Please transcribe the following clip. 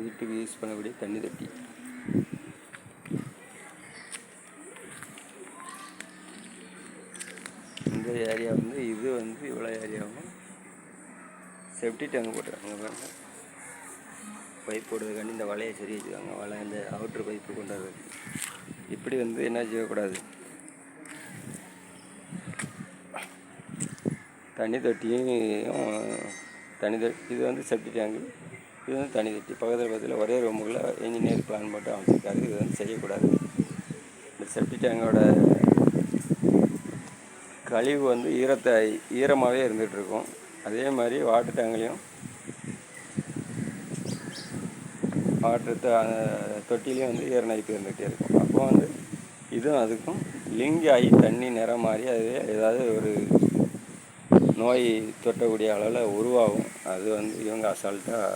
வீட்டுக்கு யூஸ் பண்ணக்கூடிய தண்ணி தொட்டி. இந்த ஏரியா இது இவ்வளோ ஏரியாவும் செப்டி டேங்க் போட்டுருக்காங்க. பைப் போடுறதுக்காண்டி இந்த வலையை சரி வச்சுக்காங்க. வலை இந்த அவுட்ரு பைப்பு கொண்டு வர்றது. இப்படி என்ன செய்யக்கூடாது, தண்ணி தொட்டியும் இது செப்டி டேங்கு, இது தண்ணி தொட்டி பக்கத்தில் ஒரே ரூமுக்குள்ளே இன்ஜினியர் பிளான் போட்டு அமைச்சிருக்காரு. இது செய்யக்கூடாது. இந்த செப்டி டேங்கோட கழிவு ஈரமாகவே இருந்துகிட்ருக்கும். அதே மாதிரி வாட்டர் டேங்க்லேயும் தொட்டிலையும் ஈரநைப்பு இருந்துகிட்டே இருக்கும். அப்போ இதுவும் அதுக்கும் லிங்க் ஆகி தண்ணி நிறம் மாறி அது ஏதாவது ஒரு நோய் தொட்டக்கூடிய அளவில் உருவாகும். அது இவங்க அசால்ட்டாக